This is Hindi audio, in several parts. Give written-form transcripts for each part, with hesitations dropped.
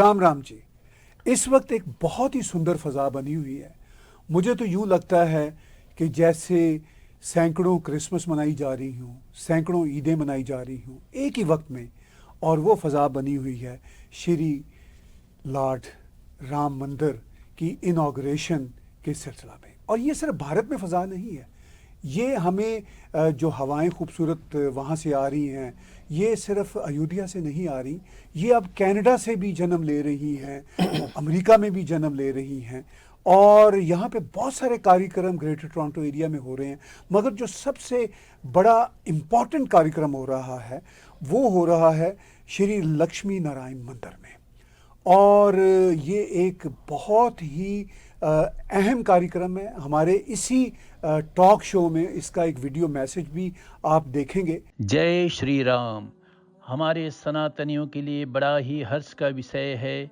राम राम जी। इस वक्त एक बहुत ही सुंदर फ़ज़ा बनी हुई है। मुझे तो यूँ लगता है कि जैसे सैकड़ों क्रिसमस मनाई जा रही हूँ, सैकड़ों ईदें मनाई जा रही हूँ एक ही वक्त में, और वो फ़ज़ा बनी हुई है श्री लॉर्ड राम मंदिर की इनॉग्रेशन के सिलसिला में। और ये सिर्फ भारत में फ़ज़ा नहीं है, ये हमें जो हवाएं खूबसूरत वहाँ से आ रही हैं, ये सिर्फ अयोध्या से नहीं आ रही, ये अब कनाडा से भी जन्म ले रही हैं, अमेरिका में भी जन्म ले रही हैं, और यहाँ पे बहुत सारे कार्यक्रम ग्रेटर टोरंटो एरिया में हो रहे हैं। मगर जो सबसे बड़ा इम्पॉर्टेंट कार्यक्रम हो रहा है वो हो रहा है श्री लक्ष्मी नारायण मंदिर में। और ये एक बहुत ही अहम कार्यक्रम है। हमारे इसी टॉक शो में इसका एक वीडियो मैसेज भी आप देखेंगे। जय श्री राम। हमारे सनातनियों के लिए बड़ा ही हर्ष का विषय है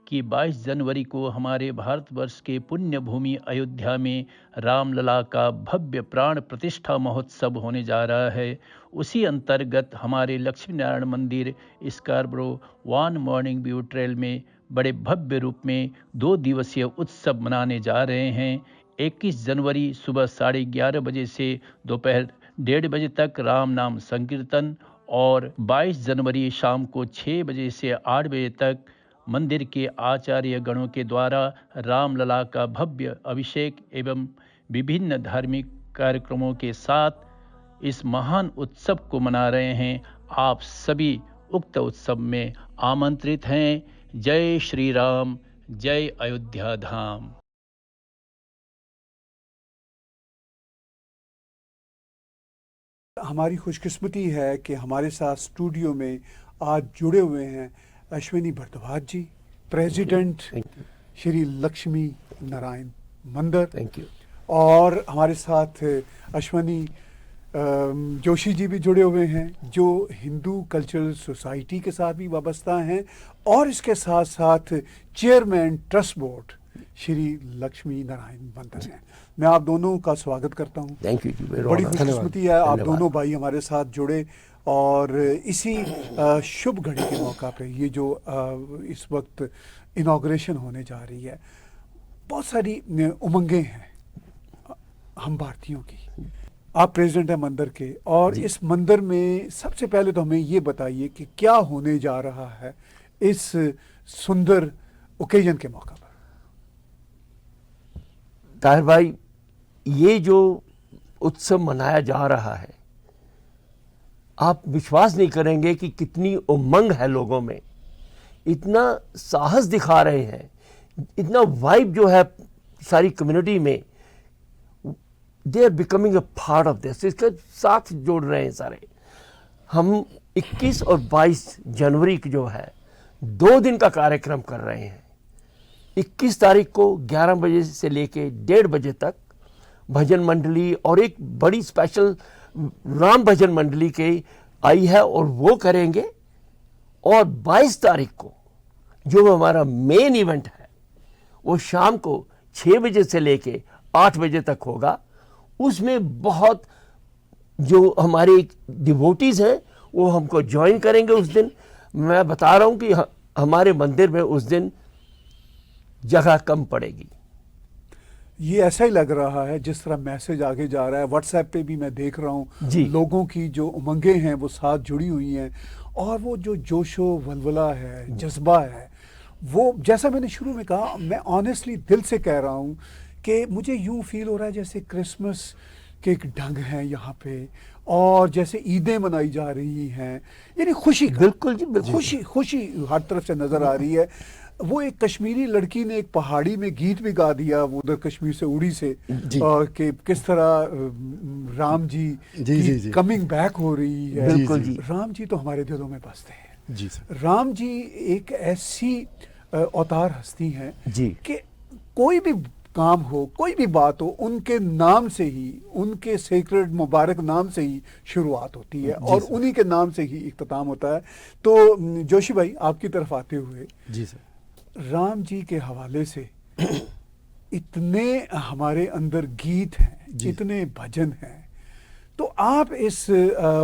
कि 22 जनवरी को हमारे भारतवर्ष के पुण्य भूमि अयोध्या में रामलला का भव्य प्राण प्रतिष्ठा महोत्सव होने जा रहा है। उसी अंतर्गत हमारे लक्ष्मी नारायण मंदिर Scarborough one morning view trail में बड़े भव्य रूप में 2 दिवसीय उत्सव मनाने जा रहे हैं। 21 जनवरी सुबह 11:30 बजे से दोपहर 1:30 बजे तक राम नाम संकीर्तन, और 22 जनवरी शाम को 6 बजे से 8 बजे तक मंदिर के आचार्य गणों के द्वारा रामलला का भव्य अभिषेक एवं विभिन्न धार्मिक कार्यक्रमों के साथ इस महान उत्सव को मना रहे हैं। आप सभी उक्त उत्सव में आमंत्रित हैं। जय श्री राम, जय अयोध्या धाम। हमारी खुशकिस्मती है कि हमारे साथ स्टूडियो में आज जुड़े हुए हैं अश्विनी भारद्वाज जी, प्रेसिडेंट श्री लक्ष्मी नारायण मंदिर। Thank you. और हमारे साथ अश्विनी जोशी जी भी जुड़े हुए हैं, जो हिंदू कल्चरल सोसाइटी के साथ भी वाबस्ता हैं, और इसके साथ साथ chairman trust board Shri Lakshmi Narayan मंदिर हैं। मैं आप दोनों का स्वागत करता हूं। थैंक यू जी। बड़ी खुशकिस्मती है आप दोनों भाई हमारे साथ जुड़े, और इसी शुभ घड़ी के मौका पे ये जो इस वक्त इनॉग्रेशन होने जा रही है, बहुत सारी उमंगें हैं हम भारतीयों की। आप प्रेसिडेंट हैं मंदिर के, और इस मंदिर में सबसे पहले तो हमें ये बताइए कि क्या होने जा रहा है इस सुंदर ओकेजन के मौका पर। ताहिर भाई, ये जो उत्सव मनाया जा रहा है, आप विश्वास नहीं करेंगे कि कितनी उमंग है लोगों में, इतना साहस दिखा रहे हैं, इतना वाइब जो है सारी कम्युनिटी में, they are becoming a part of this. इसके साथ जोड़ रहे हैं सारे। हम 21 और 22 जनवरी की जो है 2 दिन का कार्यक्रम कर रहे हैं। 21 तारीख को 11 बजे से लेके 1:30 बजे तक भजन मंडली और एक बड़ी स्पेशल राम भजन मंडली के आई है, और वो करेंगे। और 22 तारीख को जो हमारा मेन इवेंट है वो शाम को 6 बजे से लेके 8 बजे तक होगा। उसमें बहुत जो हमारे डिवोटीज हैं वो हमको ज्वाइन करेंगे उस दिन। मैं बता रहा हूं कि हमारे मंदिर में उस दिन जगह कम पड़ेगी। ये ऐसा ही लग रहा है जिस तरह मैसेज आगे जा रहा है। व्हाट्सएप पे भी मैं देख रहा हूँ लोगों की जो उमंगें हैं वो साथ जुड़ी हुई हैं, और वो जो जोशो वलवला है, जज्बा है, वो जैसा मैंने शुरू में कहा, मैं ऑनेस्टली दिल से कह रहा हूँ कि मुझे यूँ फील हो रहा है जैसे क्रिसमस के एक ढंग है यहाँ पे, और जैसे ईदें मनाई जा रही हैं, यानी खुशी। बिल्कुल जी, खुशी खुशी हर तरफ से नज़र आ रही है। वो एक कश्मीरी लड़की ने एक पहाड़ी में गीत भी गा दिया, वो उधर कश्मीर से उड़ी से, कि किस तरह राम जी कमिंग बैक हो रही है। बिल्कुल जी। राम जी तो हमारे दिलों में बसते हैं जी सर। राम जी एक ऐसी अवतार हस्ती हैं जी कि कोई भी काम हो, कोई भी बात हो, उनके नाम से ही, उनके सेक्रेड मुबारक नाम से ही शुरुआत होती है, और उन्हीं के नाम से ही इख्तिताम होता है। तो जोशी भाई, आपकी तरफ आते हुए, जी सर, राम जी के हवाले से इतने हमारे अंदर गीत हैं, इतने भजन हैं, तो आप इस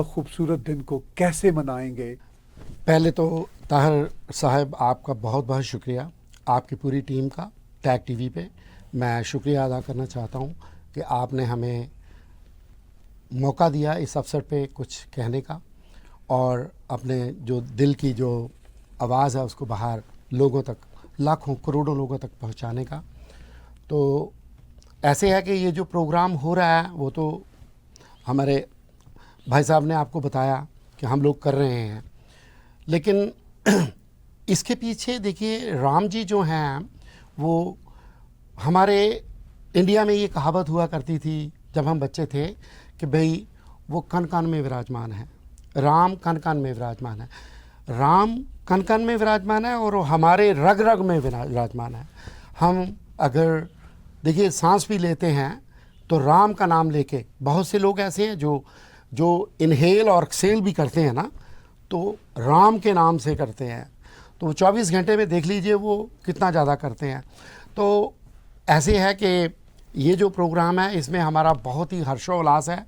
खूबसूरत दिन को कैसे मनाएंगे? पहले तो ताहिर साहब आपका बहुत बहुत शुक्रिया, आपकी पूरी टीम का टैग टीवी पे मैं शुक्रिया अदा करना चाहता हूँ कि आपने हमें मौका दिया इस अवसर पे कुछ कहने का और अपने जो दिल की जो आवाज़ है उसको बाहर लोगों तक, लाखों करोड़ों लोगों तक पहुँचाने का। तो ऐसे है कि ये जो प्रोग्राम हो रहा है वो तो हमारे भाई साहब ने आपको बताया कि हम लोग कर रहे हैं, लेकिन इसके पीछे देखिए राम जी जो हैं वो हमारे इंडिया में ये कहावत हुआ करती थी जब हम बच्चे थे कि भाई वो कण कण में विराजमान है, राम कण कण में विराजमान है, राम कण कण में विराजमान है और हमारे रग रग में विराजमान है। हम अगर देखिए सांस भी लेते हैं तो राम का नाम लेके, बहुत से लोग ऐसे हैं जो इनहेल और एक्सेल भी करते हैं ना, तो राम के नाम से करते हैं, तो 24 घंटे में देख लीजिए वो कितना ज़्यादा करते हैं। तो ऐसे है कि ये जो प्रोग्राम है इसमें हमारा बहुत ही हर्षोल्लास है।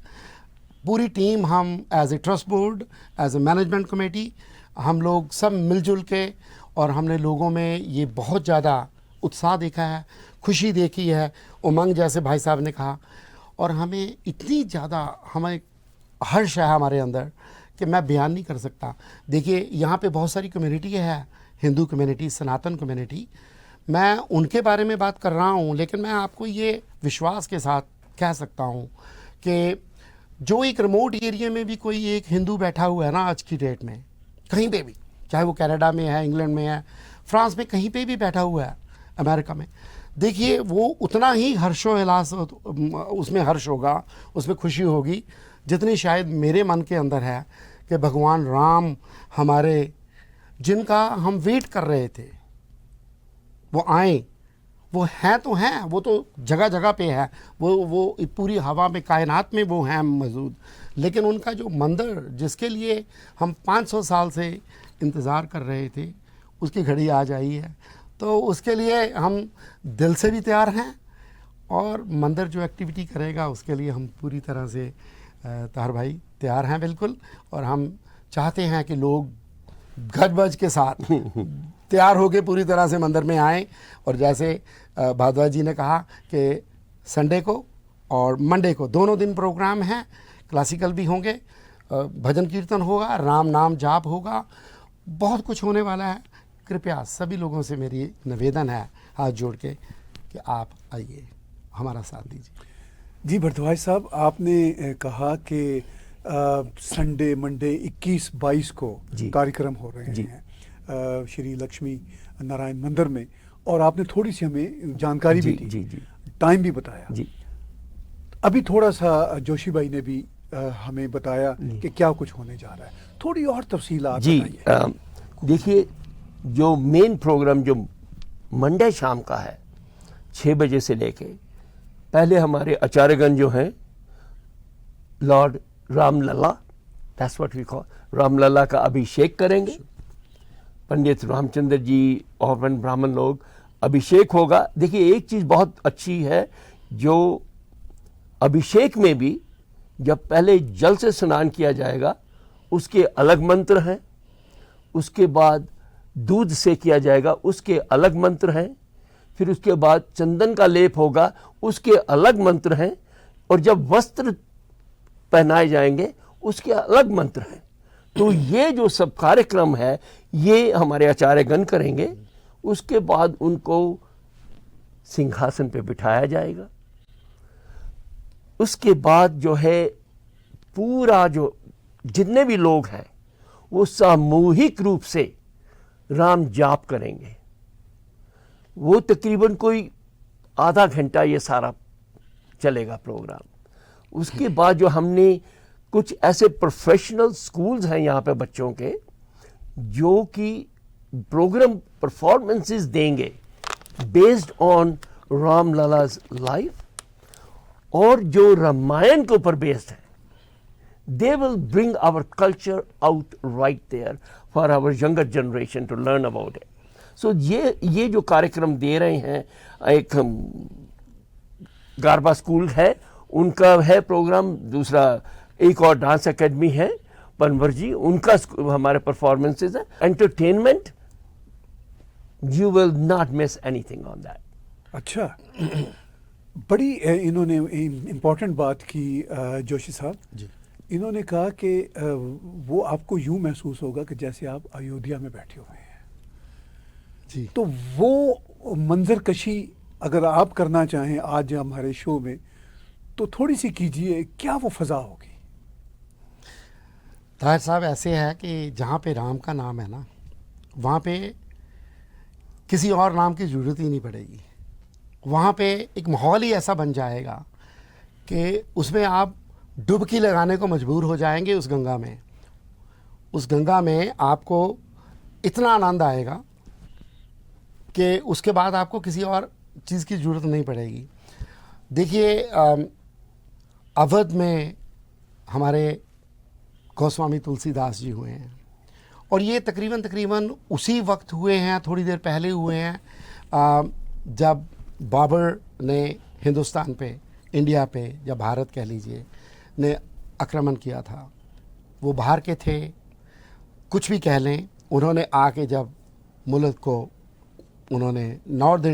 पूरी टीम, हम as a trust board, as a management committee, हम लोग सब मिलजुल के, और हमने लोगों में ये बहुत ज़्यादा उत्साह देखा है, खुशी देखी है, उमंग जैसे भाई साहब ने कहा, और हमें इतनी ज़्यादा हमें हर्ष है हमारे अंदर कि मैं बयान नहीं कर सकता। देखिए यहाँ पे बहुत सारी कम्युनिटी है, हिंदू कम्युनिटी, सनातन कम्युनिटी, मैं उनके बारे में बात कर रहा हूँ, लेकिन मैं आपको ये विश्वास के साथ कह सकता हूँ कि जो एक रिमोट एरिया में भी कोई एक हिंदू बैठा हुआ है ना आज की डेट में, कहीं पे भी, चाहे वो कनाडा में है, इंग्लैंड में है, फ्रांस में, कहीं पे भी बैठा हुआ है, अमेरिका में, देखिए वो उतना ही हर्षोल्लास उसमें हर्ष होगा, उसमें खुशी होगी जितनी शायद मेरे मन के अंदर है कि भगवान राम हमारे, जिनका हम वेट कर रहे थे, वो आए, वो हैं तो हैं, वो तो जगह जगह पे है, वो पूरी हवा में, कायनात में वो हैं मौजूद, लेकिन उनका जो मंदिर जिसके लिए हम 500 साल से इंतज़ार कर रहे थे, उसकी घड़ी आ जाई है। तो उसके लिए हम दिल से भी तैयार हैं, और मंदिर जो एक्टिविटी करेगा उसके लिए हम पूरी तरह से ताहिर भाई तैयार हैं बिल्कुल, और हम चाहते हैं कि लोग गज बज के साथ तैयार होकर पूरी तरह से मंदिर में आएँ। और जैसे भारद्वाज जी ने कहा कि संडे को और मंडे को दोनों दिन प्रोग्राम हैं, क्लासिकल भी होंगे, भजन कीर्तन होगा, राम नाम जाप होगा, बहुत कुछ होने वाला है। कृपया सभी लोगों से मेरी निवेदन है हाथ जोड़ के कि आप आइए, हमारा साथ दीजिए। जी भारद्वाज साहब, आपने कहा कि संडे मंडे 21-22 को कार्यक्रम हो रहे हैं श्री लक्ष्मी नारायण मंदिर में, और आपने थोड़ी सी हमें जानकारी भी दी, टाइम भी बताया। अभी थोड़ा सा जोशी भाई ने भी हमें बताया कि क्या कुछ होने जा रहा है, थोड़ी और तफसीलात बताइए। देखिए, जो मेन प्रोग्राम जो मंडे शाम का है 6 बजे से लेके, पहले हमारे आचार्यगण जो हैं lord Ramlalla, that's what we call, Ramlalla का अभिषेक करेंगे। पंडित रामचंद्र जी और ब्राह्मण लोग, अभिषेक होगा। देखिए एक चीज़ बहुत अच्छी है, जो अभिषेक में भी जब पहले जल से स्नान किया जाएगा उसके अलग मंत्र हैं, उसके बाद दूध से किया जाएगा उसके अलग मंत्र हैं, फिर उसके बाद चंदन का लेप होगा उसके अलग मंत्र हैं, और जब वस्त्र पहनाए जाएंगे उसके अलग मंत्र हैं। तो ये जो सब कार्यक्रम है ये हमारे आचार्यगण करेंगे। उसके बाद उनको सिंहासन पे बिठाया जाएगा। उसके बाद जो है पूरा जो जितने भी लोग हैं वो सामूहिक रूप से राम जाप करेंगे। वो तकरीबन कोई आधा घंटा ये सारा चलेगा प्रोग्राम। उसके बाद जो हमने कुछ ऐसे प्रोफेशनल स्कूल्स हैं यहाँ पे बच्चों के, जो कि प्रोग्राम परफॉर्मेंसेस देंगे बेस्ड ऑन राम लला's लाइफ, और जो रामायण के ऊपर बेस्ड है। They will bring our culture out right there for our younger generation to learn about it. So ये जो कार्यक्रम दे रहे हैं, एक गारबा स्कूल है उनका है प्रोग्राम, दूसरा एक और डांस एकेडमी है, पनवर जी, उनका हमारे परफॉर्मेंसेज है। Entertainment, you will not miss anything on that. अच्छा, बड़ी इन्होंने इम्पोर्टेंट बात की जोशी साहब जी। इन्होंने कहा कि वो आपको यूं महसूस होगा कि जैसे आप अयोध्या में बैठे हुए हैं। जी। तो वो मंजर कशी अगर आप करना चाहें आज हमारे शो में तो थोड़ी सी कीजिए, क्या वो फजा होगी? ताहिर साहब, ऐसे है कि जहाँ पे राम का नाम है ना, वहाँ पे किसी और नाम की ज़रूरत ही नहीं पड़ेगी। वहाँ पे एक माहौल ही ऐसा बन जाएगा कि उसमें आप डुबकी लगाने को मजबूर हो जाएंगे उस गंगा में। उस गंगा में आपको इतना आनंद आएगा कि उसके बाद आपको किसी और चीज़ की ज़रूरत नहीं पड़ेगी। देखिए, अवध में हमारे गोस्वामी तुलसीदास जी हुए हैं और ये तकरीबन उसी वक्त हुए हैं, थोड़ी देर पहले हुए हैं जब बाबर ने हिंदुस्तान पे, इंडिया पे या भारत कह लीजिए, ने आक्रमण किया था। वो बाहर के थे, कुछ भी कह लें, उन्होंने आके जब मुल्क को उन्होंने नॉर्दर्न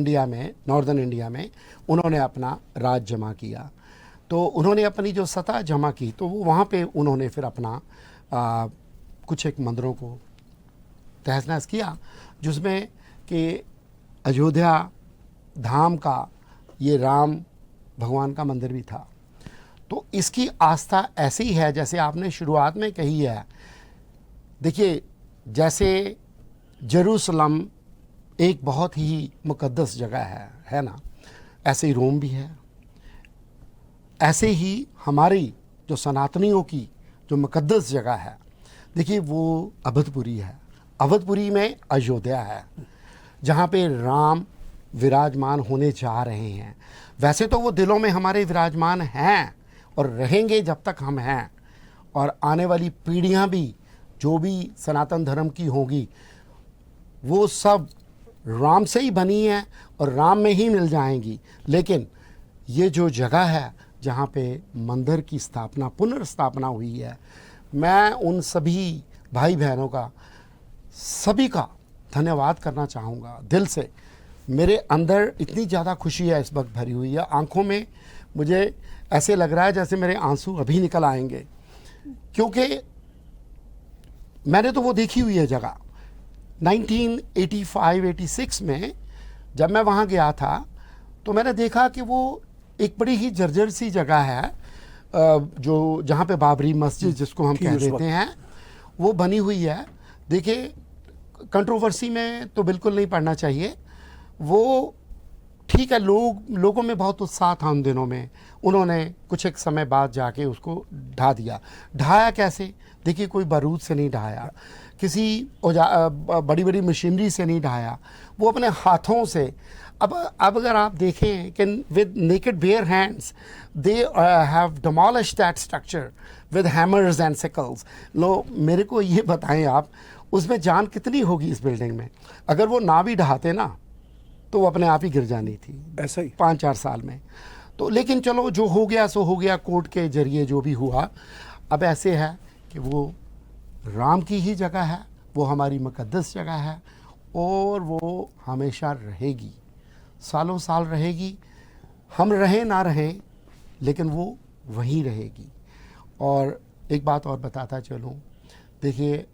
इंडिया में उन्होंने अपना राज जमा किया, तो उन्होंने अपनी जो सत्ता जमा की तो वो वहाँ पे उन्होंने फिर अपना कुछ एक मंदिरों को तहस नहस किया, जिसमें कि अयोध्या धाम का ये राम भगवान का मंदिर भी था। तो इसकी आस्था ऐसी है जैसे आपने शुरुआत में कही है। देखिए, जैसे जेरूसलम एक बहुत ही मुकद्दस जगह है ना, ऐसे ही रोम भी है। ऐसे ही हमारी जो सनातनियों की जो मुकद्दस जगह है, देखिए वो अवधपुरी है। अवधपुरी में अयोध्या है, जहाँ पे राम विराजमान होने जा रहे हैं। वैसे तो वो दिलों में हमारे विराजमान हैं और रहेंगे जब तक हम हैं, और आने वाली पीढ़ियाँ भी जो भी सनातन धर्म की होंगी वो सब राम से ही बनी है और राम में ही मिल जाएंगी। लेकिन ये जो जगह है जहाँ पे मंदिर की स्थापना, पुनर्स्थापना हुई है, मैं उन सभी भाई बहनों का, सभी का धन्यवाद करना चाहूँगा दिल से। मेरे अंदर इतनी ज़्यादा खुशी है इस वक्त भरी हुई है, आंखों में मुझे ऐसे लग रहा है जैसे मेरे आंसू अभी निकल आएंगे, क्योंकि मैंने तो वो देखी हुई है जगह। 1985-86 में जब मैं वहाँ गया था तो मैंने देखा कि वो एक बड़ी ही जर्जर सी जगह है, जो जहाँ पे बाबरी मस्जिद जिसको हम कह देते हैं वो बनी हुई है। देखिए, कंट्रोवर्सी में तो बिल्कुल नहीं पड़ना चाहिए। वो ठीक है, लोगों में बहुत उत्साह था उन दिनों में, उन्होंने कुछ एक समय बाद जाके उसको ढा दिया। ढाया कैसे? देखिए, कोई बारूद से नहीं ढाया, किसी बड़ी बड़ी मशीनरी से नहीं ढाया, वो अपने हाथों से। अब अगर आप देखें कि with naked bare hands they have demolished that structure with hammers and sickles. लो, मेरे को ये बताएं आप, उसमें जान कितनी होगी इस बिल्डिंग में? अगर वो ना भी ढहाते ना तो वो अपने आप ही गिर जानी थी, ऐसा ही 5-4 साल में। तो लेकिन चलो, जो हो गया सो हो गया, कोर्ट के जरिए जो भी हुआ। अब ऐसे है कि वो राम की ही जगह है, वो हमारी मुकद्दस जगह है और वो हमेशा रहेगी, सालों साल रहेगी। हम रहें ना रहें, लेकिन वो वहीं रहेगी। और एक बात और बताता चलूँ, देखिए,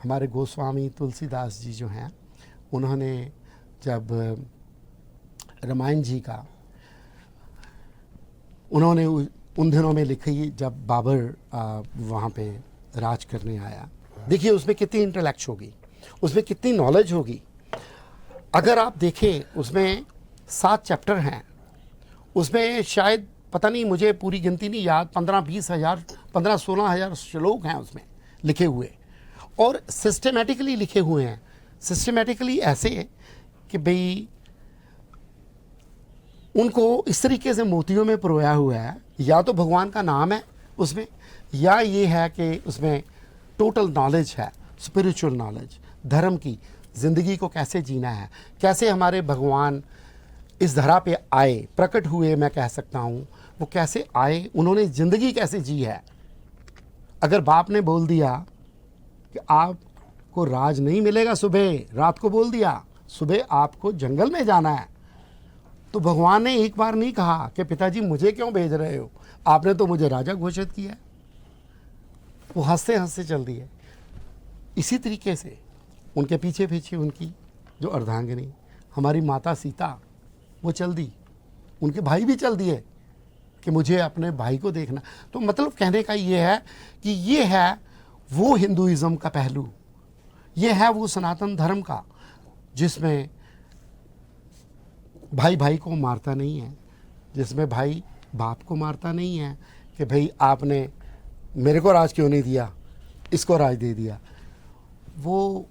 हमारे गोस्वामी तुलसीदास जी जो हैं, उन्होंने जब रामायण जी का उन्होंने उन दिनों में लिखी, जब बाबर वहाँ पे राज करने आया, देखिए उसमें कितनी इंटेलेक्ट होगी, उसमें कितनी नॉलेज होगी। अगर आप देखें, उसमें 7 चैप्टर हैं, उसमें शायद पता नहीं, मुझे पूरी गिनती नहीं याद, 15-20 हज़ार 15-16 हज़ार श्लोक हैं उसमें लिखे हुए, और सिस्टमेटिकली लिखे हुए हैं। सिस्टमेटिकली ऐसे कि भाई उनको इस तरीके से मोतियों में पिरोया हुआ है, या तो भगवान का नाम है उसमें, या ये है कि उसमें टोटल नॉलेज है, स्पिरिचुअल नॉलेज, धर्म की, ज़िंदगी को कैसे जीना है, कैसे हमारे भगवान इस धरा पे आए, प्रकट हुए, मैं कह सकता हूँ, वो कैसे आए, उन्होंने ज़िंदगी कैसे जी है। अगर बाप ने बोल दिया कि आपको राज नहीं मिलेगा, सुबह रात को बोल दिया सुबह आपको जंगल में जाना है, तो भगवान ने एक बार नहीं कहा कि पिताजी मुझे क्यों भेज रहे हो, आपने तो मुझे राजा घोषित किया है। वो हंसते हंसते चल दिए। इसी तरीके से उनके पीछे पीछे उनकी जो अर्धांगिनी हमारी माता सीता वो चल दी, उनके भाई भी चल दिए कि मुझे अपने भाई को देखना। तो मतलब कहने का ये है कि ये है वो हिंदुइज्म का पहलू, ये है वो सनातन धर्म का जिसमें भाई भाई को मारता नहीं है, जिसमें भाई बाप को मारता नहीं है कि भाई आपने मेरे को राज क्यों नहीं दिया, इसको राज दे दिया। वो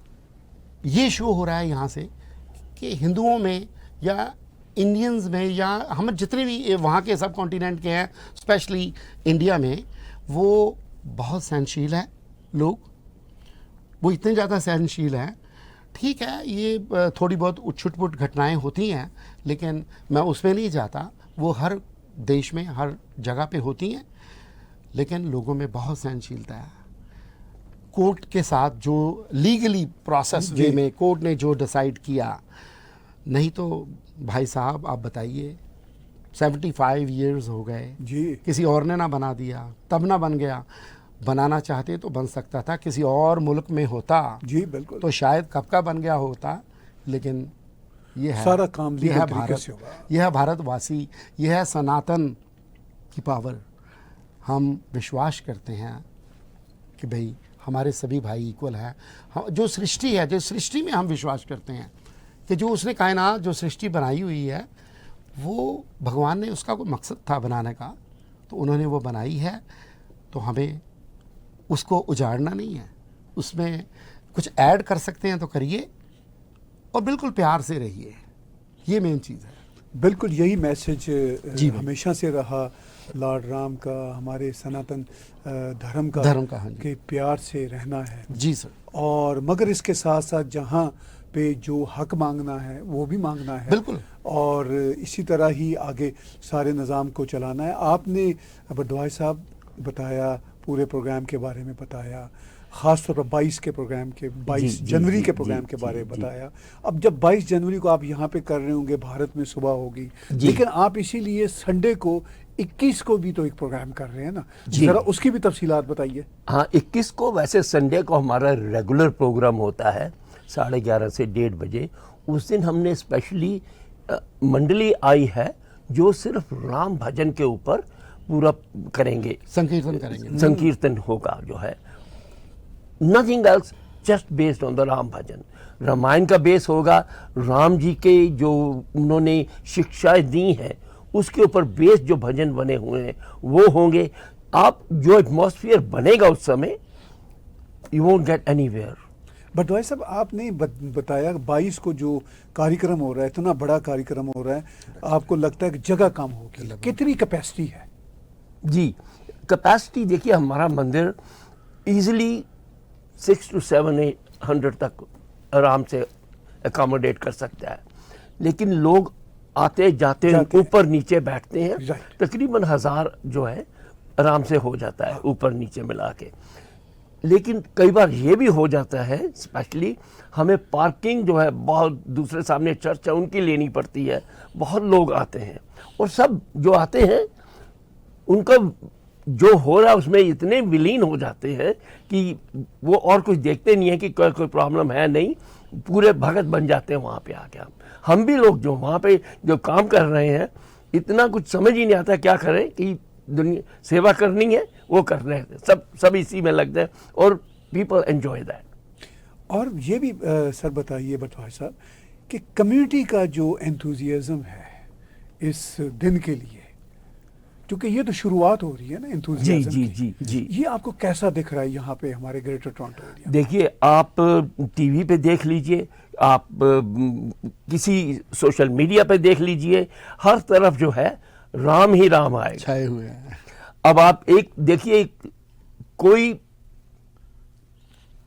ये शो हो रहा है यहाँ से कि हिंदुओं में या इंडियंस में या हम जितने भी वहाँ के सब कॉन्टिनेंट के हैं, स्पेशली इंडिया में, वो बहुत सहनशील है लोग, वो इतने ज़्यादा सहनशील हैं। ठीक है, ये थोड़ी बहुत उछुट-पुट घटनाएं होती हैं, लेकिन मैं उसमें नहीं जाता, वो हर देश में हर जगह पे होती हैं, लेकिन लोगों में बहुत सहनशीलता है। कोर्ट के साथ जो लीगली प्रोसेस वे में कोर्ट ने जो डिसाइड किया, नहीं तो भाई साहब आप बताइए 75 इयर्स हो गए जी, किसी और ने ना बना दिया, तब ना बन गया। बनाना चाहते तो बन सकता था, किसी और मुल्क में होता जी बिल्कुल, तो शायद कब का बन गया होता। लेकिन ये है सारा काम ये है लीगल तरीके भारत, से होगा। यह है भारतवासी, यह है सनातन की पावर। हम विश्वास करते हैं कि भाई हमारे सभी भाई इक्वल हैं। जो सृष्टि है, जो सृष्टि में हम विश्वास करते हैं कि जो उसने कायनात जो सृष्टि बनाई हुई है, वो भगवान ने उसका कोई मकसद था बनाने का, तो उन्होंने वो बनाई है, तो हमें उसको उजाड़ना नहीं है। उसमें कुछ ऐड कर सकते हैं तो करिए, और बिल्कुल प्यार से रहिए, ये मेन चीज़ है। बिल्कुल यही मैसेज जी हमेशा से रहा लॉर्ड राम का, हमारे सनातन धर्म का, हाँ जी। कि प्यार से रहना है। जी सर, और मगर इसके साथ साथ जहाँ पे जो हक मांगना है वो भी मांगना है, बिल्कुल। और इसी तरह ही आगे सारे निज़ाम को चलाना है। आपने भट्टभाई साहब बताया, पूरे प्रोग्राम के बारे में बताया, ख़ास तौर पर 22 के प्रोग्राम के 22 जनवरी के प्रोग्राम के बारे में बताया। अब जब 22 जनवरी को आप यहाँ पे कर रहे होंगे, भारत में सुबह होगी, लेकिन आप इसीलिए संडे को 21 को भी तो एक प्रोग्राम कर रहे हैं ना, जरा उसकी भी तफसीलात बताइए। हाँ, 21 को वैसे संडे को हमारा रेगुलर प्रोग्राम होता है 11:30 से 1:30 बजे। उस दिन हमने स्पेशली मंडली आई है जो सिर्फ राम भजन के ऊपर पूरा करेंगे, संकीर्तन करेंगे, संकीर्तन होगा जो है, nothing else, just based on the Ram bhajan. Ramayana का बेस होगा, राम जी के जो उन्होंने शिक्षाएं दी हैं उसके ऊपर बेस जो भजन बने हुए हैं वो होंगे। आप जो एटमॉस्फेयर बनेगा उस समय, you won't get anywhere. But भाई साहब आपने बताया 22 को जो कार्यक्रम हो रहा है, इतना बड़ा कार्यक्रम हो रहा है, आपको लगता है कि जगह कम होगी, कितनी कैपेसिटी है? जी, कैपेसिटी देखिए, हमारा मंदिर इजीली 600 to 700 तक आराम से अकोमोडेट कर सकता है, लेकिन लोग आते जाते ऊपर नीचे बैठते हैं, तकरीबन 1000 जो है आराम से हो जाता है ऊपर नीचे मिला के। लेकिन कई बार ये भी हो जाता है, स्पेशली हमें पार्किंग जो है बहुत, दूसरे सामने चर्च है उनकी लेनी पड़ती है, बहुत लोग आते हैं, और सब जो आते हैं उनका जो हो रहा है उसमें इतने विलीन हो जाते हैं कि वो और कुछ देखते नहीं है कि कोई प्रॉब्लम है नहीं, पूरे भगत बन जाते हैं वहाँ पे आके। हम भी लोग जो वहाँ पे जो काम कर रहे हैं, इतना कुछ समझ ही नहीं आता क्या करें, कि दुनिया सेवा करनी है वो कर रहे हैं, सब इसी में लगते हैं, और पीपल एंजॉय दैट। और ये भी सर बताइए भट्टभाई साहब कि कम्युनिटी का जो एंथुजियाज्म है इस दिन के लिए, क्योंकि ये तो शुरुआत हो रही है ना एंथुजियाज्म की, जी, ये आपको कैसा दिख रहा है यहाँ पे हमारे ग्रेटर टोरंटो एरिया? देखिए, आप टीवी पे देख लीजिए, आप किसी सोशल मीडिया पे देख लीजिए, हर तरफ जो है राम ही राम आएगा, छाए हुए हैं। अब आप एक देखिए, कोई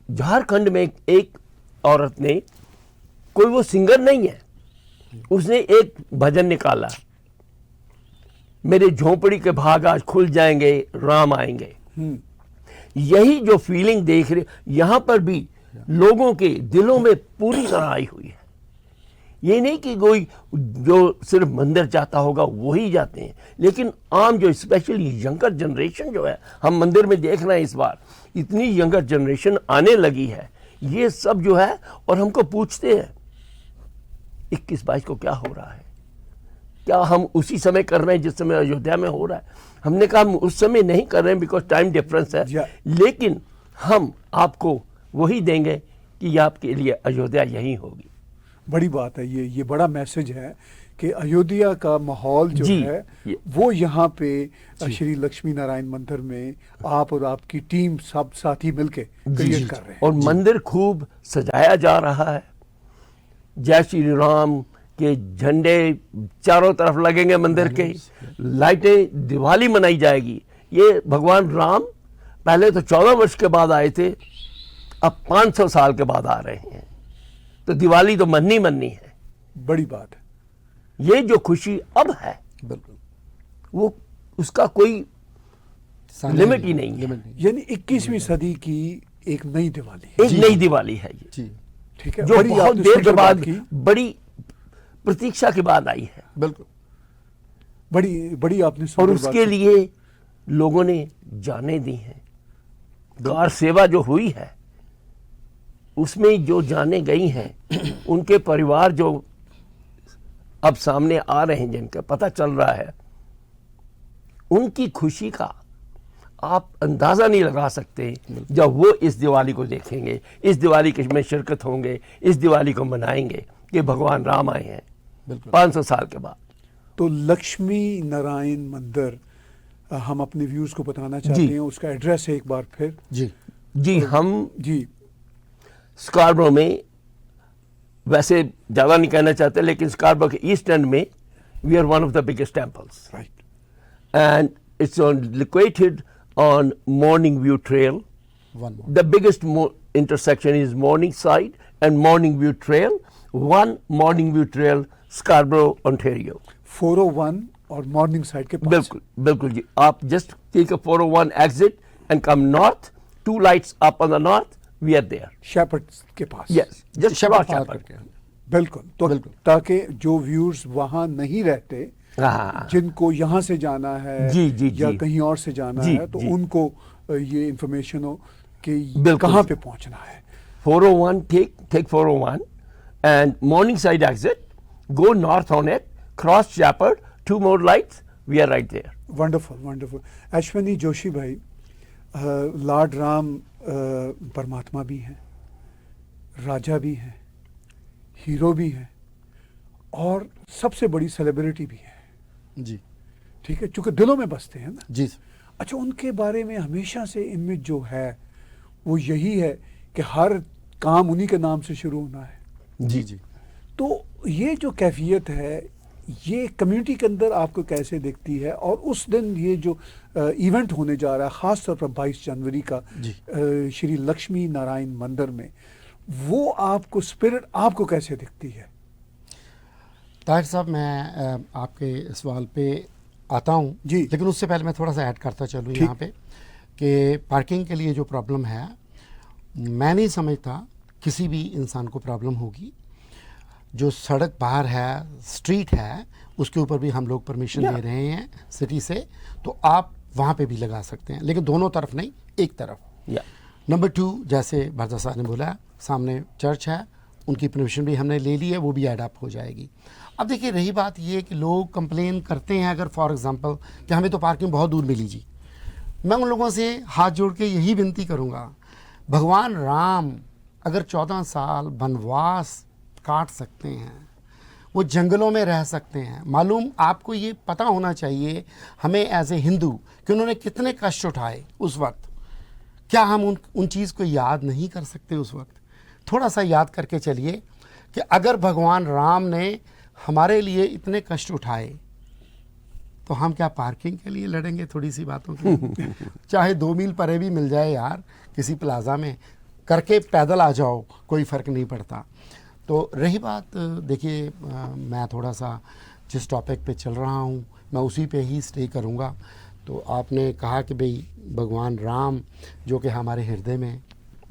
झारखंड में एक औरत ने, कोई वो सिंगर नहीं है, उसने एक भजन निकाला, मेरे झोंपड़ी के भाग आज खुल जाएंगे, राम आएंगे। यही जो फीलिंग देख रहे यहाँ पर भी लोगों के दिलों में पूरी तरह आई हुई है। ये नहीं कि कोई जो सिर्फ मंदिर जाता होगा वही जाते हैं, लेकिन आम जो स्पेशली यंगर जनरेशन जो है, हम मंदिर में देख रहे हैं इस बार इतनी यंगर जनरेशन आने लगी है, ये सब जो है, और हमको पूछते हैं 21-22 को क्या हो रहा है, क्या हम उसी समय कर रहे हैं जिस समय अयोध्या में हो रहा है। हमने कहा हम उस समय नहीं कर रहे हैं बिकॉज टाइम डिफरेंस है, लेकिन हम आपको वही देंगे कि आपके लिए अयोध्या यही होगी। बड़ी बात है, ये बड़ा मैसेज है कि अयोध्या का माहौल जो है वो यहाँ पे श्री लक्ष्मी नारायण मंदिर में आप और आपकी टीम सब साथी मिलके क्रिएट कर रहे हैं। और मंदिर खूब सजाया जा रहा है, जय श्री राम के झंडे चारों तरफ लगेंगे मंदिर के, लाइटें, दिवाली मनाई जाएगी। ये भगवान राम पहले तो 14 वर्ष के बाद आए थे, अब 500 साल के बाद आ रहे हैं, तो दिवाली तो मननी है। बड़ी बात है। ये जो खुशी अब है बिल्कुल, वो उसका कोई लिमिट ही नहीं है। यानी 21वीं सदी की एक नई दिवाली है, एक नई दिवाली है ये, जी ठीक है, जो बड़ी बहुत आपने देर के सुंदर बाद, बात की। बड़ी प्रतीक्षा के बाद आई है, बिल्कुल, बड़ी आपने और सुंदर बात उसके की। लिए लोगों ने जाने दी हैं। कार सेवा जो हुई है उसमें जो जाने गई हैं उनके परिवार जो अब सामने आ रहे हैं, जिनका पता चल रहा है, उनकी खुशी का आप अंदाजा नहीं लगा सकते जब वो इस दिवाली को देखेंगे, इस दिवाली के में शिरकत होंगे, इस दिवाली को मनाएंगे कि भगवान राम आए हैं 500 साल के बाद। तो लक्ष्मी नारायण मंदिर हम अपने व्यूज को बताना चाहते हैं, उसका एड्रेस है एक बार फिर। जी हम जी स्कार्बरो में, वैसे ज़्यादा नहीं कहना चाहते, लेकिन स्कार्बरो के ईस्ट एंड में we are one of the biggest temples, right, and it's located on Morning View Trail. one more. The biggest intersection is Morningside and Morning View Trail. One Morning View Trail, Scarborough, Ontario. 401 और मॉर्निंग साइड के पास। बिल्कुल बिल्कुल जी, आप just take a 401 exit and come north, 2 lights up on the north, we are there. Sheppard के पास। Yes, just Shepherd cross Park Shepherd. करके। बिल्कुल, तो बिल्कुल। ताकि जो व्यूअर्स वहां नहीं रहते, हाँ, जिनको यहाँ से जाना है जी, या जी। कहीं और से जाना जी, है, तो जी। उनको ये इंफॉर्मेशन हो कि बिल्कुल कहाँ जी। पे पहुंचना है। 401, take 401 and Morningside exit, go north on it, cross Shepherd, 2 more lights, we are right there. Wonderful wonderful. Ashwini Joshi भाई, लॉर्ड राम परमात्मा भी हैं, राजा भी हैं, हीरो भी हैं, और सबसे बड़ी सेलिब्रिटी भी है, जी ठीक है, चूंकि दिलों में बसते हैं ना। जी अच्छा, उनके बारे में हमेशा से इमेज जो है वो यही है कि हर काम उन्हीं के नाम से शुरू होना है। जी जी तो ये जो कैफियत है, ये कम्युनिटी के अंदर आपको कैसे दिखती है? और उस दिन ये जो इवेंट होने जा रहा है ख़ास तौर पर 22 जनवरी का जी। श्री लक्ष्मी नारायण मंदिर में, वो आपको स्पिरिट आपको कैसे दिखती है? ताहिर साहब, मैं आपके सवाल पे आता हूँ जी। लेकिन उससे पहले मैं थोड़ा सा ऐड करता चलूँ ठीक। यहाँ पे कि पार्किंग के लिए जो प्रॉब्लम है, मैं नहीं समझता किसी भी इंसान को प्रॉब्लम होगी। जो सड़क बाहर है, स्ट्रीट है, उसके ऊपर भी हम लोग परमिशन दे रहे हैं सिटी से, तो आप वहाँ पे भी लगा सकते हैं, लेकिन दोनों तरफ नहीं, एक तरफ। नंबर 2, जैसे भरता साहब ने बोला, सामने चर्च है, उनकी परमिशन भी हमने ले ली है, वो भी एडअप हो जाएगी। अब देखिए, रही बात ये कि लोग कंप्लेन करते हैं, अगर फॉर एग्जांपल कि हमें तो पार्किंग बहुत दूर मिली जी, मैं उन लोगों से हाथ जोड़ के यही विनती करूँगा, भगवान राम अगर 14 साल वनवास काट सकते हैं, वो जंगलों में रह सकते हैं, मालूम आपको ये पता होना चाहिए हमें एज ए हिंदू कि उन्होंने कितने कष्ट उठाए उस वक्त। क्या हम उन चीज़ को याद नहीं कर सकते उस वक्त? थोड़ा सा याद करके चलिए कि अगर भगवान राम ने हमारे लिए इतने कष्ट उठाए, तो हम क्या पार्किंग के लिए लड़ेंगे थोड़ी सी बातों के? चाहे 2 मील परे भी मिल जाए यार, किसी प्लाजा में करके पैदल आ जाओ, कोई फ़र्क नहीं पड़ता। तो रही बात, देखिए, मैं थोड़ा सा जिस टॉपिक पे चल रहा हूँ मैं उसी पे ही स्टे करूँगा। तो आपने कहा कि भाई भगवान राम जो कि हमारे हृदय में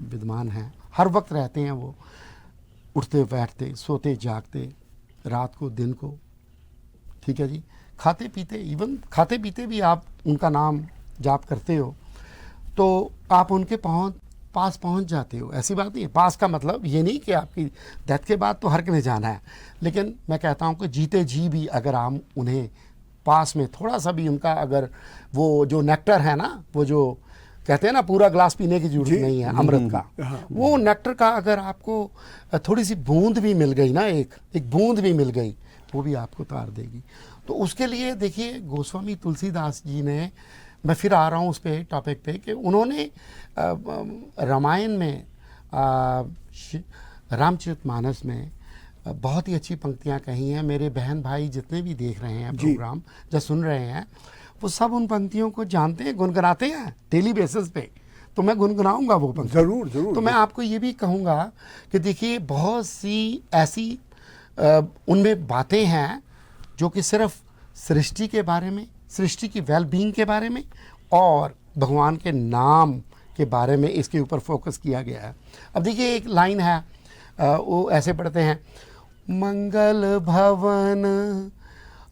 विद्यमान हैं, हर वक्त रहते हैं, वो उठते बैठते सोते जागते, रात को दिन को, ठीक है जी, खाते पीते, इवन खाते पीते भी आप उनका नाम जाप करते हो, तो आप उनके पास पहुंच जाते हो। ऐसी बात नहीं है। पास का मतलब ये नहीं कि आपकी डेथ के बाद तो हर के में जाना है, लेकिन मैं कहता हूं कि जीते जी भी अगर हम उन्हें पास में थोड़ा सा भी उनका, अगर वो जो नेक्टर है ना, वो जो कहते हैं ना पूरा ग्लास पीने की जरूरत नहीं है अमृत का, वो नेक्टर का अगर आपको थोड़ी सी बूंद भी मिल गई ना, एक बूंद भी मिल गई, वो भी आपको तार देगी। तो उसके लिए देखिए गोस्वामी तुलसीदास जी ने, मैं फिर आ रहा हूँ उस पे टॉपिक पे, कि उन्होंने रामायण में रामचरितमानस में बहुत ही अच्छी पंक्तियाँ कही हैं। मेरे बहन भाई जितने भी देख रहे हैं प्रोग्राम, जो सुन रहे हैं, वो सब उन पंक्तियों को जानते हैं, गुनगुनाते हैं डेली बेसिस पे। तो मैं गुनगुनाऊंगा वो पंक्ति जरूर जरूर। तो मैं आपको ये भी कहूँगा कि देखिए बहुत सी ऐसी उनमें बातें हैं जो कि सिर्फ सृष्टि के बारे में, सृष्टि की वेलबींग के बारे में और भगवान के नाम के बारे में इसके ऊपर फोकस किया गया है। अब देखिए एक लाइन है, वो ऐसे पढ़ते हैं, मंगल भवन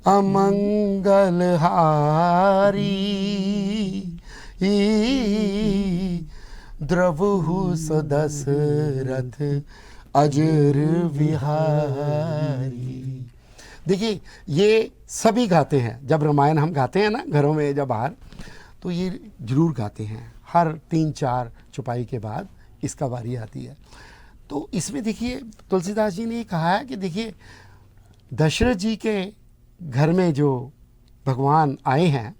अमंगल हारी द्रवहु सदशरथ अजर विहारी। देखिए ये सभी गाते हैं, जब रामायण हम गाते हैं ना घरों में जब बाहर, तो ये जरूर गाते हैं, हर 3-4 चौपाई के बाद इसका बारी आती है। तो इसमें देखिए तुलसीदास जी ने कहा है कि देखिए दशरथ जी के घर में जो भगवान आए हैं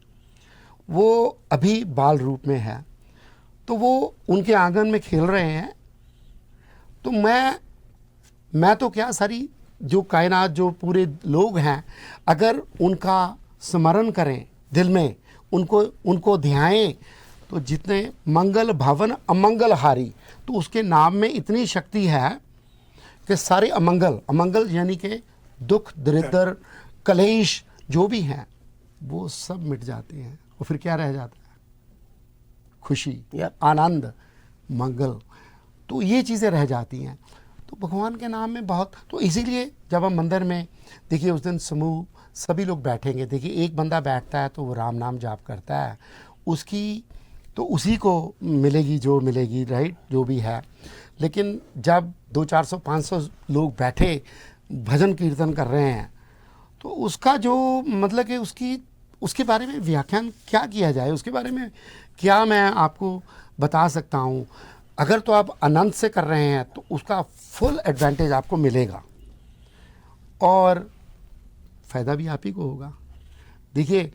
वो अभी बाल रूप में है, तो वो उनके आंगन में खेल रहे हैं। तो मैं तो क्या, सारी जो कायनात, जो पूरे लोग हैं, अगर उनका स्मरण करें दिल में, उनको ध्याएं, तो जितने मंगल भवन अमंगल हारी, तो उसके नाम में इतनी शक्ति है कि सारे अमंगल यानी कि दुख, दरिद्र, कलेश जो भी हैं वो सब मिट जाते हैं। और फिर क्या रह जाता है? खुशी, आनंद, मंगल। तो ये चीज़ें रह जाती हैं। तो भगवान के नाम में बहुत, तो इसीलिए जब हम मंदिर में देखिए उस दिन समूह सभी लोग बैठेंगे, देखिए एक बंदा बैठता है तो वो राम नाम जाप करता है, उसकी तो उसी को मिलेगी जो मिलेगी, राइट, जो भी है। लेकिन जब 200-400-500 लोग बैठे भजन कीर्तन कर रहे हैं, तो उसका जो मतलब कि उसके बारे में व्याख्यान क्या किया जाए, उसके बारे में क्या मैं आपको बता सकता हूँ। अगर तो आप आनंद से कर रहे हैं तो उसका फुल एडवांटेज आपको मिलेगा और फ़ायदा भी आप ही को होगा। देखिए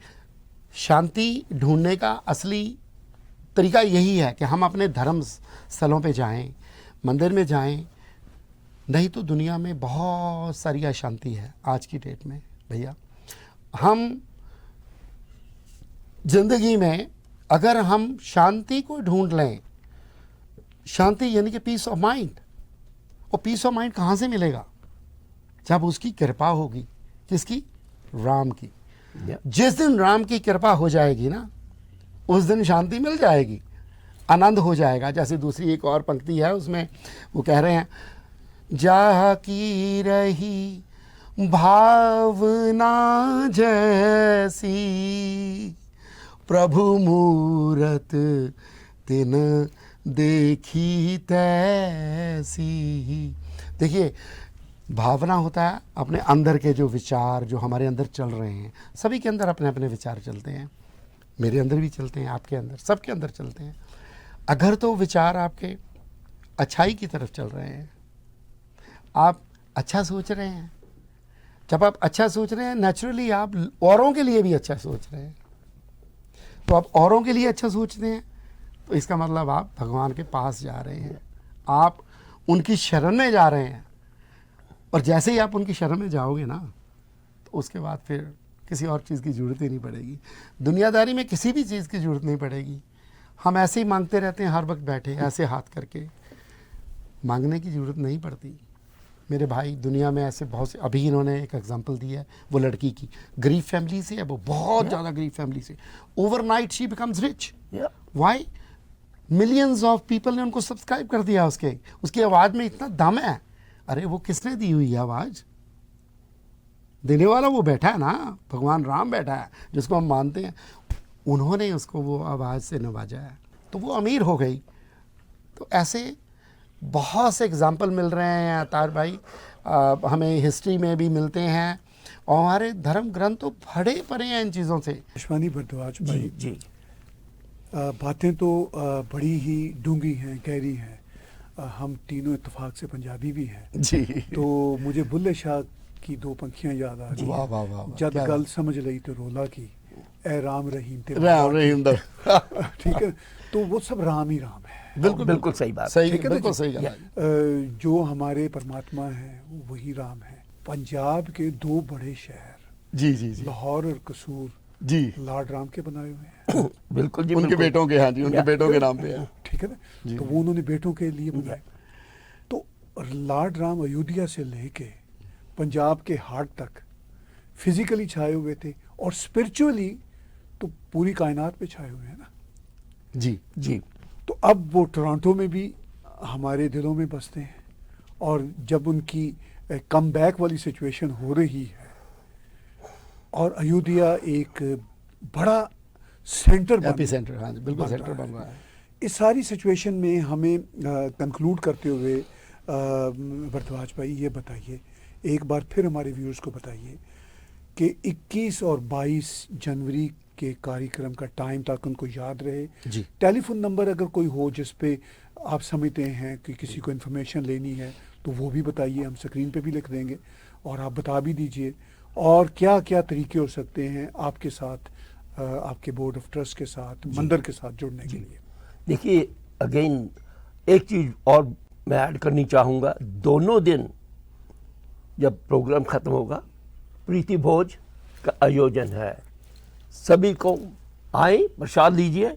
शांति ढूंढने का असली तरीका यही है कि हम अपने धर्म स्थलों पे जाएं, मंदिर में जाएं। नहीं तो दुनिया में बहुत सारी अशांति है आज की डेट में भैया। हम जिंदगी में अगर हम शांति को ढूंढ लें, शांति यानी कि पीस ऑफ माइंड, और पीस ऑफ माइंड कहाँ से मिलेगा? जब उसकी कृपा होगी। किसकी? राम की। जिस दिन राम की कृपा हो जाएगी ना, उस दिन शांति मिल जाएगी, आनंद हो जाएगा। जैसे दूसरी एक और पंक्ति है, उसमें वो कह रहे हैं, जा की रही भावना जैसी प्रभु मूरत तिन देखी तैसी। देखिए भावना होता है अपने अंदर के जो विचार जो हमारे अंदर चल रहे हैं। सभी के अंदर अपने अपने विचार चलते हैं, मेरे अंदर भी चलते हैं, आपके अंदर, सबके अंदर चलते हैं। अगर तो विचार आपके अच्छाई की तरफ चल रहे हैं, आप अच्छा सोच रहे हैं, जब आप अच्छा सोच रहे हैं नेचुरली आप औरों के लिए भी अच्छा सोच रहे हैं। तो आप औरों के लिए अच्छा सोचते हैं तो इसका मतलब आप भगवान के पास जा रहे हैं, आप उनकी शरण में जा रहे हैं। और जैसे ही आप उनकी शरण में जाओगे ना, तो उसके बाद फिर किसी और चीज़ की ज़रूरत ही नहीं पड़ेगी। दुनियादारी में किसी भी चीज़ की ज़रूरत नहीं पड़ेगी। हम ऐसे ही मांगते रहते हैं हर वक्त बैठे, ऐसे हाथ करके मांगने की ज़रूरत नहीं पड़ती। मेरे भाई, दुनिया में ऐसे बहुत से, अभी इन्होंने एक एग्जांपल दिया है वो लड़की की, गरीब फैमिली से है, वो बहुत ज़्यादा गरीब फैमिली से, overnight she becomes rich. Why? Millions of people ने उनको सब्सक्राइब कर दिया, उसकी आवाज़ में इतना दम है। अरे वो किसने दी हुई है आवाज़? देने वाला वो बैठा है ना, भगवान राम बैठा है जिसको हम मानते हैं, उन्होंने उसको वो आवाज़ से नवाजा है, तो वो अमीर हो गई। तो ऐसे बहुत से एग्जाम्पल मिल रहे हैं अतार भाई, हमें हिस्ट्री में भी मिलते हैं, और हमारे धर्म ग्रंथ तो भरे पड़े हैं इन चीज़ों से। अश्वानी भारद्वाज भाई, जी बातें तो बड़ी ही डूंगी हैं, गहरी हैं। हम तीनों इत्तेफाक से पंजाबी भी हैं जी। तो मुझे बुल्ले शाह की दो पंखियां याद आ रही वाह हैं। वाह वाह, जद क्या गल समझ लई तो रोला की, ए राम रहीम ते राम रहीम दा। ठीक है, तो वो सब राम ही राम है। बिल्कुल बिल्कुल सही बात। सही, ठीक है ना बिल्कुल जी? सही कहा। जो हमारे परमात्मा हैं वही राम है। पंजाब के दो बड़े शहर जी जी जी लाहौर और कसूर जी, लॉर्ड राम के बनाए हुए हैं। बिल्कुल जी, उनके बिल्कुल। बेटों के, हाँ जी, उनके बेटों के नाम पे है। ठीक है ना, तो वो उन्होंने बेटों के लिए बनाए। तो लॉर्ड राम अयोध्या से लेके पंजाब के हार्ट तक फिजिकली छाए हुए थे, और स्पिरिचुअली तो पूरी कायनात पे छाए हुए हैं ना। जी जी तो अब वो टोरंटो में भी हमारे दिलों में बसते हैं, और जब उनकी कम बैक वाली सिचुएशन हो रही है और अयोध्या एक बड़ा सेंटर एपिसेंटर, हाँ जी, बिल्कुल बन सेंटर रहा बन रहा है। इस सारी सिचुएशन में हमें कंक्लूड करते हुए भारद्वाज भाई ये बताइए, एक बार फिर हमारे व्यूअर्स को बताइए कि 21 और 22 जनवरी के कार्यक्रम का टाइम ताकि उनको याद रहे। जी। टेलीफोन नंबर अगर कोई हो जिस पे आप समझते हैं कि किसी को इन्फॉर्मेशन लेनी है तो वो भी बताइए, हम स्क्रीन पे भी लिख देंगे, और आप बता भी दीजिए, और क्या क्या तरीके हो सकते हैं आपके साथ, आपके बोर्ड ऑफ ट्रस्ट के साथ, मंदिर के साथ जुड़ने के लिए। देखिए, अगेन एक चीज और मैं ऐड करनी चाहूँगा। दोनों दिन जब प्रोग्राम खत्म होगा, प्रीति भोज का आयोजन है। सभी को आए, प्रसाद लीजिए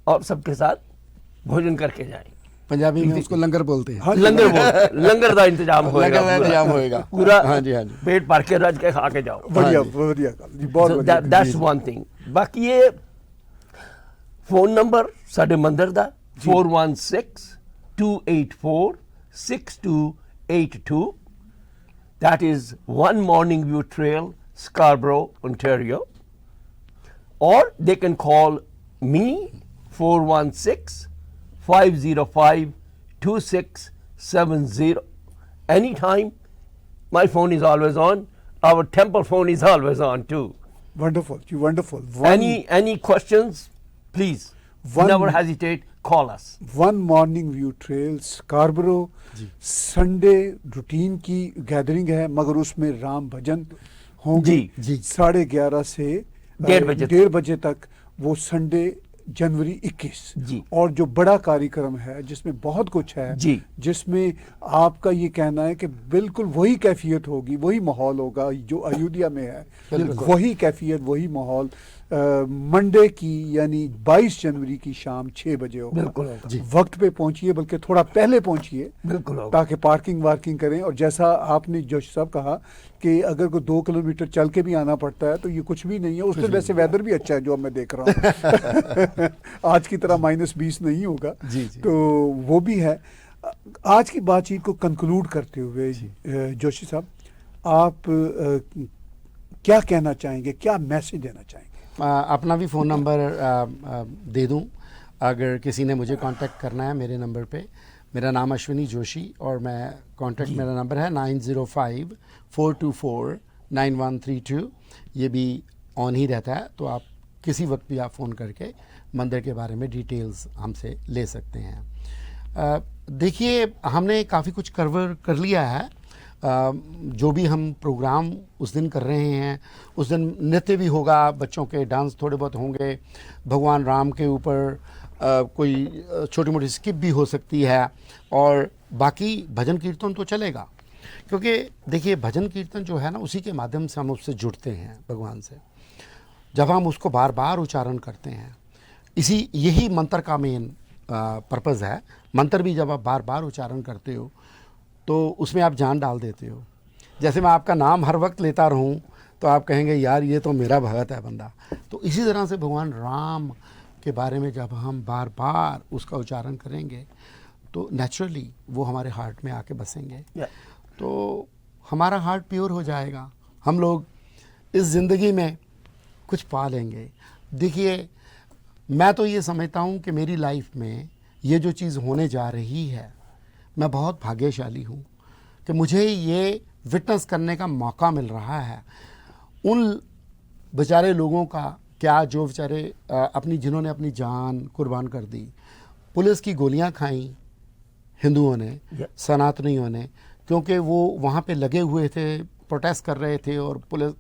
और सबके साथ भोजन करके जाएं। पंजाबी में उसको लंगर बोलते हैं। हाँ, लंगर का इंतजाम होएगा, लंगर का इंतजाम होएगा पूरा। हाँ जी, हाँ जी। पेट भर के रज के खा के जाओ। बढ़िया हाँ जी। बढ़िया जी, बहुत बढ़िया। That's one thing. बाकी ये फोन नंबर साडे मंदिर दा 416-284-6282। That is One Morning View Trail, Scarborough, Ontario. Or they can call me 416-505-2670. Anytime. My phone is always on. Our temple phone is always on too. Wonderful जी, wonderful. Any questions, please never hesitate, call us. One morning view trail Scarborough, Sunday routine की गैदरिंग है, मगर उसमें राम भजन होंगे जी। 11:30 से 1:30 बजे तक, वो संडे जनवरी 21। जी। और जो बड़ा कार्यक्रम है जिसमें बहुत कुछ है, जी। जिसमें आपका ये कहना है कि बिल्कुल वही कैफियत होगी, वही माहौल होगा जो अयोध्या में है, वही कैफियत, वही माहौल मंडे की यानी 22 जनवरी की शाम 6 बजे होगा। बिल्कुल होगा। जी। वक्त पे पहुंचिए, बल्कि थोड़ा पहले पहुंचिए, बिल्कुल होगा। ताकि पार्किंग वार्किंग करें। और जैसा आपने जोशी साहब कहा कि अगर कोई 2 किलोमीटर चल के भी आना पड़ता है तो ये कुछ भी नहीं है। उस दिन वैसे वेदर भी अच्छा है जो अब मैं देख रहा हूँ आज की तरह -20 नहीं होगा। जी, जी। तो वो भी है। आज की बातचीत को कंक्लूड करते हुए जोशी साहब, आप क्या कहना चाहेंगे, क्या मैसेज देना चाहेंगे? अपना भी फ़ोन नंबर दे दूं, अगर किसी ने मुझे कांटेक्ट करना है मेरे नंबर पे। मेरा नाम अश्विनी जोशी, और मैं कांटेक्ट, मेरा नंबर है 9054249132। ये भी ऑन ही रहता है, तो आप किसी वक्त भी आप फ़ोन करके मंदिर के बारे में डिटेल्स हमसे ले सकते हैं। देखिए, हमने काफ़ी कुछ कवर कर लिया है। जो भी हम प्रोग्राम उस दिन कर रहे हैं, उस दिन नृत्य भी होगा, बच्चों के डांस थोड़े बहुत होंगे, भगवान राम के ऊपर कोई छोटी मोटी स्किप भी हो सकती है, और बाकी भजन कीर्तन तो चलेगा। क्योंकि देखिए, भजन कीर्तन जो है ना, उसी के माध्यम से हम उससे जुड़ते हैं भगवान से। जब हम उसको बार बार उच्चारण करते हैं, यही मंत्र का मेन पर्पज़ है। मंत्र भी जब आप बार बार उच्चारण करते हो, तो उसमें आप जान डाल देते हो। जैसे मैं आपका नाम हर वक्त लेता रहूं तो आप कहेंगे यार ये तो मेरा भगत है बंदा। तो इसी तरह से भगवान राम के बारे में जब हम बार बार उसका उच्चारण करेंगे तो नेचुरली वो हमारे हार्ट में आके बसेंगे। तो हमारा हार्ट प्योर हो जाएगा, हम लोग इस ज़िंदगी में कुछ पा लेंगे। देखिए, मैं तो ये समझता हूँ कि मेरी लाइफ में ये जो चीज़ होने जा रही है, मैं बहुत भाग्यशाली हूँ कि मुझे ये विटनेस करने का मौका मिल रहा है उन बेचारे लोगों का, क्या जो बेचारे जिन्होंने अपनी जान कुर्बान कर दी। पुलिस की गोलियां खाई हिंदुओं ने, सनातनियों ने, क्योंकि वो वहाँ पे लगे हुए थे, प्रोटेस्ट कर रहे थे और पुलिस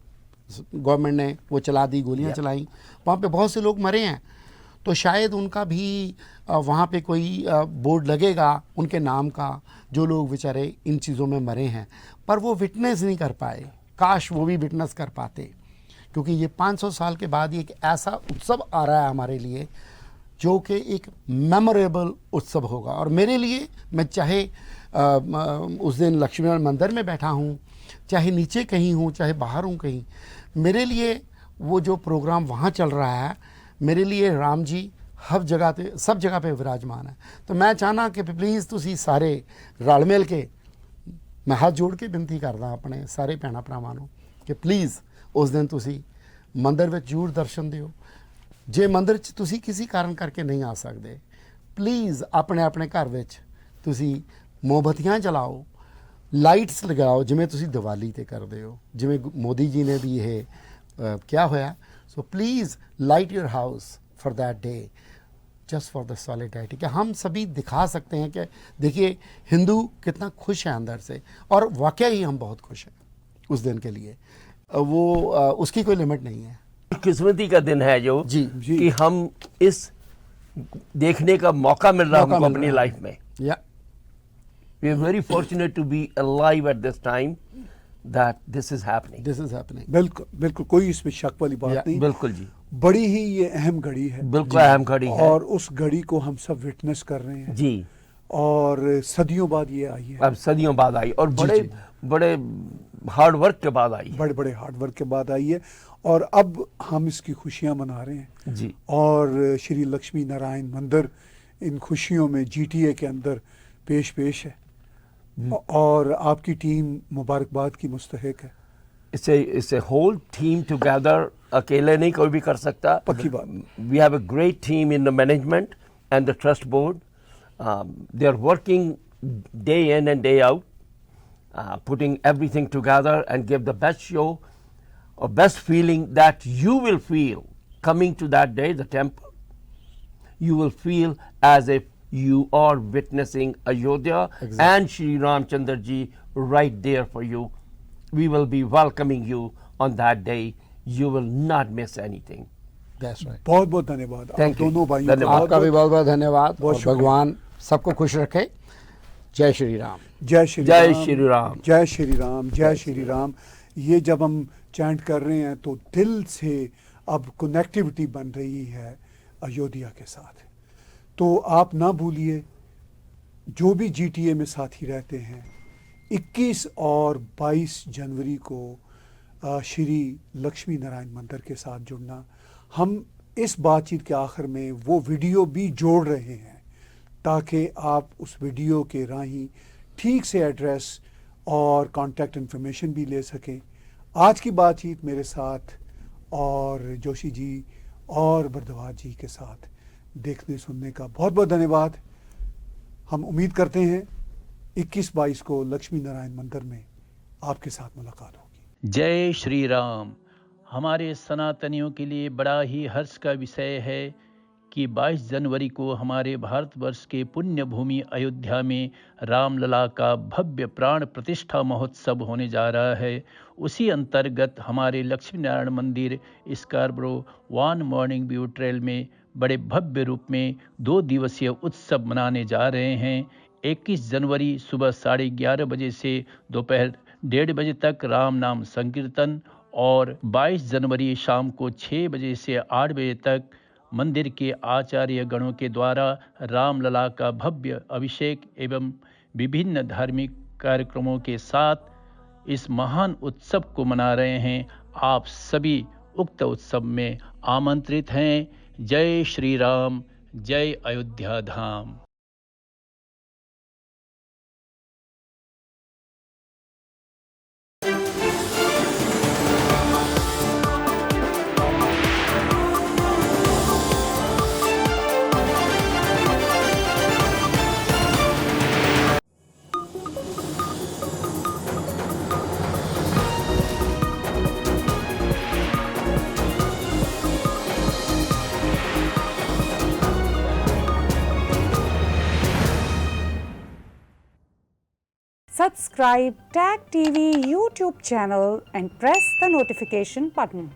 गवर्नमेंट ने वो चला दी, गोलियां चलाई। वहाँ पे बहुत से लोग मरे हैं। तो शायद उनका भी वहाँ पे कोई बोर्ड लगेगा उनके नाम का, जो लोग बेचारे इन चीज़ों में मरे हैं, पर वो विटनेस नहीं कर पाए। काश वो भी विटनेस कर पाते, क्योंकि ये 500 साल के बाद एक ऐसा उत्सव आ रहा है हमारे लिए जो कि एक मेमोरेबल उत्सव होगा। और मेरे लिए, मैं चाहे उस दिन लक्ष्मी नारायण मंदिर में बैठा हूँ, चाहे नीचे कहीं हूँ, चाहे बाहर हूँ कहीं, मेरे लिए वो जो प्रोग्राम वहाँ चल रहा है, मेरे लिए राम जी हर जगह पे, सब जगह पे विराजमान है। तो मैं चाहना कि प्लीज़ तुसी सारे रल मिल के, मैं हाथ जोड़ के बेनती करदा अपने सारे भैणां भरावां नूं कि प्लीज़ उस दिन तुसी मंदिर में जरूर दर्शन दिओ। जे मंदिर च तुसी किसी कारण करके नहीं आ सकते, प्लीज़ अपने अपने घर विच तुसी मोमबत्तियां जलाओ, लाइट्स लगाओ, जिवें तुसी दिवाली ते करदे हो, जिवें मोदी जी ने भी ये क्या होया। So please light your house for that day, just for the solidarity, कि हम सभी दिखा सकते हैं कि देखिए हिंदू कितना खुश है अंदर से, और वाकई ही हम बहुत खुश हैं उस दिन के लिए। वो उसकी कोई लिमिट नहीं है। किस्मती का दिन है जो जी कि हम इस देखने का मौका मिल रहा है हमको अपनी लाइफ में। या we are very fortunate to be alive at this time that this is happening. बिल्कुल बिल्कुल, कोई इसमें शक वाली बात नहीं। बिल्कुल जी, बड़ी ही ये अहम घड़ी है, बिल्कुल अहम घड़ी है, और उस घड़ी को हम सब विटनेस कर रहे हैं जी। और सदियों बाद ये आई है, अब सदियों बाद आई, और बड़े बड़े हार्ड वर्क के बाद आई है, बड़े बड़े हार्ड वर्क के बाद आई है, और अब हम इसकी खुशियां मना रहे हैं जी। और श्री लक्ष्मी नारायण मंदिर इन खुशियों में GTA के अंदर पेश है, और आपकी टीम मुबारकबाद की मुस्तहिक है। इससे होल टीम टुगेदर, अकेले नहीं कोई भी कर सकता। पक्की बात। We have a great team in the management and the trust board. They are working day in and day out, putting everything together and give the best show or best feeling that you will feel coming to that day, the temple. You will feel as if you are witnessing Ayodhya and Shri Ramchandra ji right there for you. We will be welcoming you on that day. You will not miss anything. That's right. बहुत बहुत धन्यवाद आप Thank you. दोनों भाइयों को। धन्यवाद। आपका भी बहुत बहुत धन्यवाद, बहुत और शुक्रिया। भगवान सबको खुश रखे। जय श्री राम। जय श्री जय राम, श्री राम। जय श्री राम, जय श्री राम। ये जब हम चैंट कर रहे हैं तो दिल से अब कनेक्टिविटी बन रही है अयोध्या के साथ। तो आप ना भूलिए, जो भी GTA में साथी रहते हैं, 21 और 22 जनवरी को श्री लक्ष्मी नारायण मंदिर के साथ जुड़ना। हम इस बातचीत के आखिर में वो वीडियो भी जोड़ रहे हैं ताकि आप उस वीडियो के राही ठीक से एड्रेस और कांटेक्ट इन्फॉर्मेशन भी ले सकें। आज की बातचीत मेरे साथ और जोशी जी और बरदवाज जी के साथ देखने सुनने का बहुत बहुत धन्यवाद। हम उम्मीद करते हैं 21-22 को लक्ष्मी नारायण मंदिर में आपके साथ मुलाकात होगी। जय श्री राम। हमारे सनातनियों के लिए बड़ा ही हर्ष का विषय है कि 22 जनवरी को हमारे भारतवर्ष के पुण्य भूमि अयोध्या में रामलला का भव्य प्राण प्रतिष्ठा महोत्सव होने जा रहा है। उसी अंतर्गत हमारे लक्ष्मी नारायण मंदिर स्कार्बरो वन मॉर्निंग व्यू ट्रेल में बड़े भव्य रूप में 2 दिवसीय उत्सव मनाने जा रहे हैं। 21 जनवरी सुबह 11:30 बजे से दोपहर 1:30 बजे तक राम नाम संकीर्तन, और 22 जनवरी शाम को 6 बजे से 8 बजे तक मंदिर के आचार्य गणों के द्वारा रामलला का भव्य अभिषेक एवं विभिन्न धार्मिक कार्यक्रमों के साथ इस महान उत्सव को मना रहे हैं। आप सभी उक्त उत्सव में आमंत्रित हैं। जय श्री राम, जय अयोध्या धाम। Subscribe Tag TV YouTube channel and press the notification button.